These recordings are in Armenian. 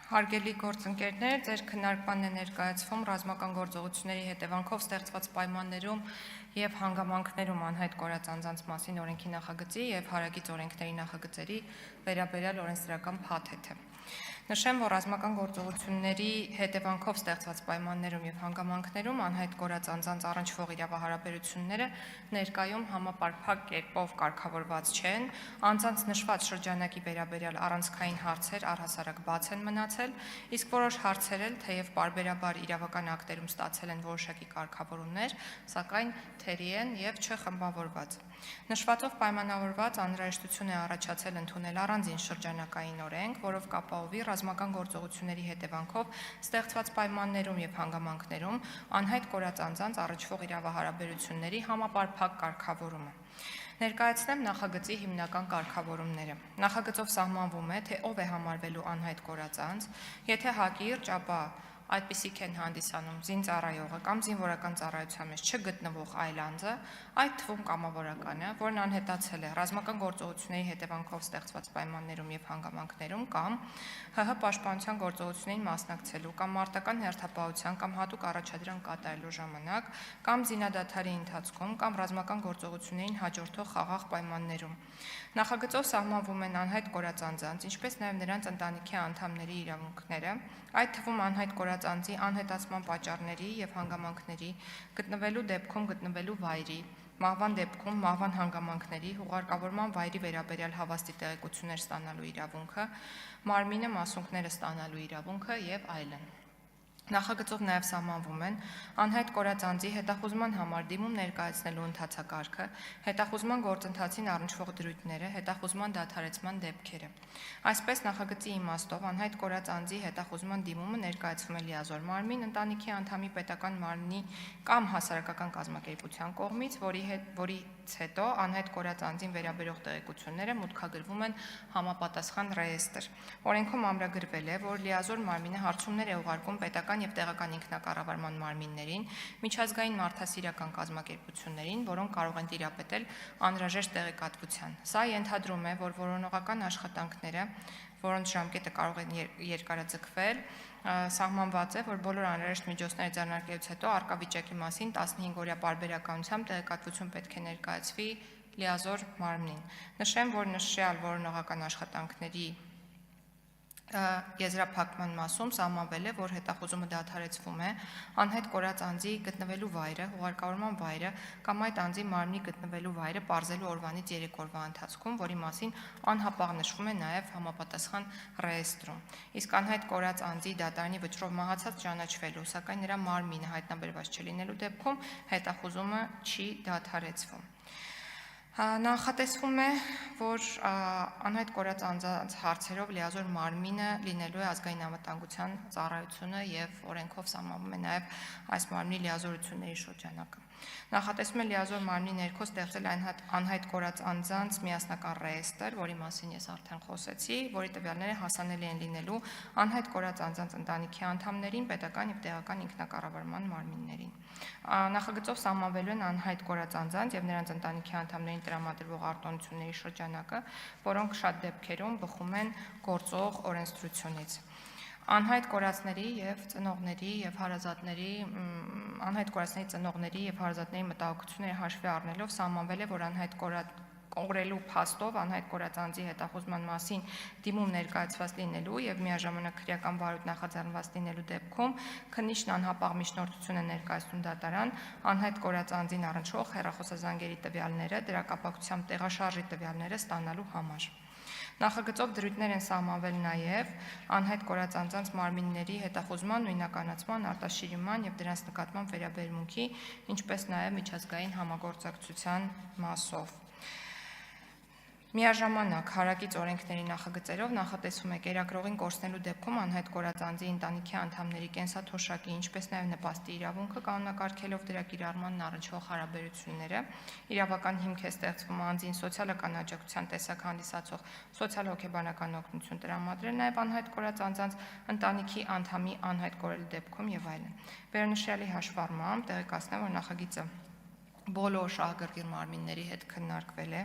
Հարգելի գործընկերներ, ձեր քննարկմանն է ներկայացվում ռազմական գործողությունների հետևանքով ստեղծված պայմաններում և հանգամանքներում անհայտ կորած անձանց մասին օրենքի նախագծի և հարակից օրենքների նախագծերի վերաբերյալ օրենսդրական փաթեթը։ Նշեմ, որ ռազմական գործողությունների հետևանքով ստեղծված պայմաններում և հանգամանքներում անհայտ կորած անձանց առնչվող իրավահարաբերությունները ներկայում համապարփակ կերպով կարգավորված չեն, անձանց նշված շրջանակի վերաբերյալ առանցքային հարցեր առհասարակ բաց են մնացել, իսկ որոշ հարցեր էլ, թեև պարբերաբար իրավական ակտերում ստացել են որոշակի կարգավորումներ, սակայն թերի են և չխմբավորված։ Նշվածով պայմանավորված անհրաժեշտություն է առաջացել ընդունել առանձին շրջանակային օրենք, որով կապահովի ռազմական գործողությունների հետևանքով ստեղծված պայմաններում և հանգամանքներում անհայտ կորած անձանց առնչվող իրավահարաբերությունների համապարփակ կարգավորումը։ Ներկայացնեմ նախագծի հիմնական կարգավորումները։ Նախագծով սահմանվում է, թե ով է համարվելու անհայտ կորած անձ, եթե հակիրճ, ապա այդպիսիք են հանդիսանում զինծառայողը կամ զինվորական ծառայության մեջ չգտնվող այլ անձը, այդ թվում կամավորականը, որն անհետացել է ռազմական գործողությունների հետևանքով ստեղծված պայմաններում և հանգամանքներում կամ ՀՀ պաշտպանության գործողություններին մասնակցելու կամ մարտական հերթապահության կամ հատուկ առաջադրանք կատարելու ժամանակ կամ զինադադարի ընթացքում կամ ռազմական գործողություններին հաջորդող խաղաղ պայմաններում։ Նախագծով սահմանվում են անհայտ կորած անձանց, ինչպես նաև նրանց ընտանիքի անդամների իրավունքները, այդ թվում անհայտ կորած անձի անհետացման պատճառների և հանգամանքների, գտնվելու դեպքում գտնվելու վայրի, մահվան դեպքում մահվան հանգամանքների, ուղարկավորման վայրի վերաբերյալ հավաստի տեղեկություններ ստանալու իրավունքը, մարմինը մասունքները ստանալու իրավունքը և այլն։ Նախագծով նաև սահմանվում են անհայտ կորած անձի հետախուզման համար դիմում ներկայացնելու ընթացակարգը, հետախուզման գործընթացին առնչվող դրույթները, հետախուզման դադարեցման դեպքերը։ Այսպես նախագծի իմաստով անհայտ կորած անձի հետախուզման դիմումը ներկայացվում է լիազոր մարմին, ընտանիքի անդամի, պետական մարմնի կամ հասարակական կազմակերպության կողմից, որից հետո անհայտ կորած անձին վերաբերող տեղեկությունները մուտքագրվում են համապատասխան ռեեստր։ Օրենքում ամրագրվել է, որ լիազոր մարմինը հարցումներ է ուղարկում պետական և տեղական ինքնակառավարման մարմիններին, միջազգային մարդասիրական կազմակերպություններին, որոնք կարող են տիրապետել անհրաժեշտ տեղեկատվության։ Սա ենթադրում է, որ որոնողական աշխատանքները, որոնց ժամկետը կարող է երկարաձգվել, սահմանված է, որ բոլոր անհրաժեշտ միջոցները ձեռնարկելուց հետո առկա վիճակի մասին 15-օրյա պարբերականությամբ տեղեկատվություն պետք է ներկայացվի լիազոր մարմնին։ Նշեմ, որ նշյալ որոնողական աշխատանքների եզրափակման մասում սահմանվել է, որ հետախուզումը դադարեցվում է անհայտ կորած անձի գտնվելու վայրը, ուղարկավորման վայրը կամ այդ անձի մարմնի գտնվելու վայրը պարզելու օրվանից 3 օրվա ընթացքում, որի մասին անհապաղ նշվում է նաև համապատասխան ռեեստրում։ Իսկ անհայտ կորած անձի դատարանի վճռով մահացած ճանաչվելու, սակայն նրա մարմինը հայտնաբերված չլինելու դեպքում հետախուզումը չի դադարեցվում։ Նախատեսվում է, որ անհայտ կորած անձանց հարցերով լիազոր մարմինը լինելու է ազգային անվտանգության ծառայությունը և օրենքով սահմանվում է նաև այս մարմնի լիազորությունների շրջանակը։ Նախատեսվում է լիազոր մարմնի ներքո ստեղծել անհայտ կորած անձանց միասնական ռեեստրը, որի մասին ես արդեն խոսեցի, որի տվյալները հասանելի են լինելու անհայտ կորած անձանց ընտանիքի անդամներին, պետական և տեղական ինքնակառավարման մարմիններին։ Նախագծով սահմանվելու են անհայտ կորած անձանց և նրանց ընտանիքի անդամներին տրամադրվող արտոնությունների շրջանակը, որոնք շատ դեպքերում բխում են գործող օրենսդրությունից։ Անհայտ կորածների և ծնողների և հարազատների մտահոգությունները հաշվի առնելով սահմանվել է, որ անհայտ կորելու փաստով անհայտ կորած անձի հետախուզման մասին դիմում ներկայացված լինելու և միաժամանակ քրեական վարույթ նախաձեռնված լինելու դեպքում քննիչն անհապաղ միջնորդություն է ներկայացնում դատարան անհայտ կորած անձին առնչվող հեռախոսազանգերի տվյալները, դրա կապակցությամբ տեղաշարժի տվյալները ստանալու համար։ Նախագծով դրույթներ են սահմանվել նաև անհայտ կորած անձանց մարմինների հետախուզման, նույնականացման, արտաշիրման և դրանց նկատմամբ վերաբերմունքի, ինչպես նաև միջազգային համագործակցության մասով։ Միաժամանակ հարակից օրենքների նախագծերով նախատեսվում է կերակրողին կորցնելու դեպքում անհայտ կորած անձի ընտանիքի անդամների կենսաթոշակի, ինչպես նաև նպաստի իրավունքը կանոնակարգելով դրա կիրառմանն առնչվող հարաբերությունները, իրավական հիմք է ստեղծվում անձին սոցիալական աջակցության տեսակ հանդիսացող սոցիալ-հոգեբանական օգնություն տրամադրել նաև անհայտ կորած անձանց ընտանիքի անդամի անհայտ կորելու դեպքում և այլն։ Վերոնշյալի հաշվառմամբ տեղեկացնեմ, որ նախագիծը բոլոր շահագրգիռ մարմինների հետ քննարկվել է։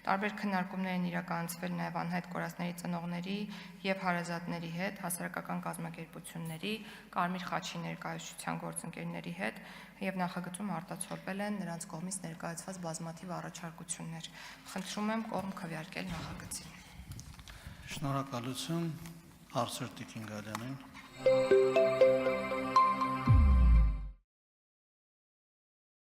Տարբեր քննարկումներ են իրականացվել նաև անհայտ կորածների ծնողների եւ հարազատների հետ, հասարակական կազմակերպությունների, Կարմիր խաչի ներկայացության գործընկերների հետ եւ նախագծում արտացոլվել են նրանց կողմից ներկայացված բազմաթիվ առաջարկություններ։ Խնդրում եմ կողմ քվեարկել նախագծին։ Շնորհակալություն, հարցեր Տիկին Գալյանին։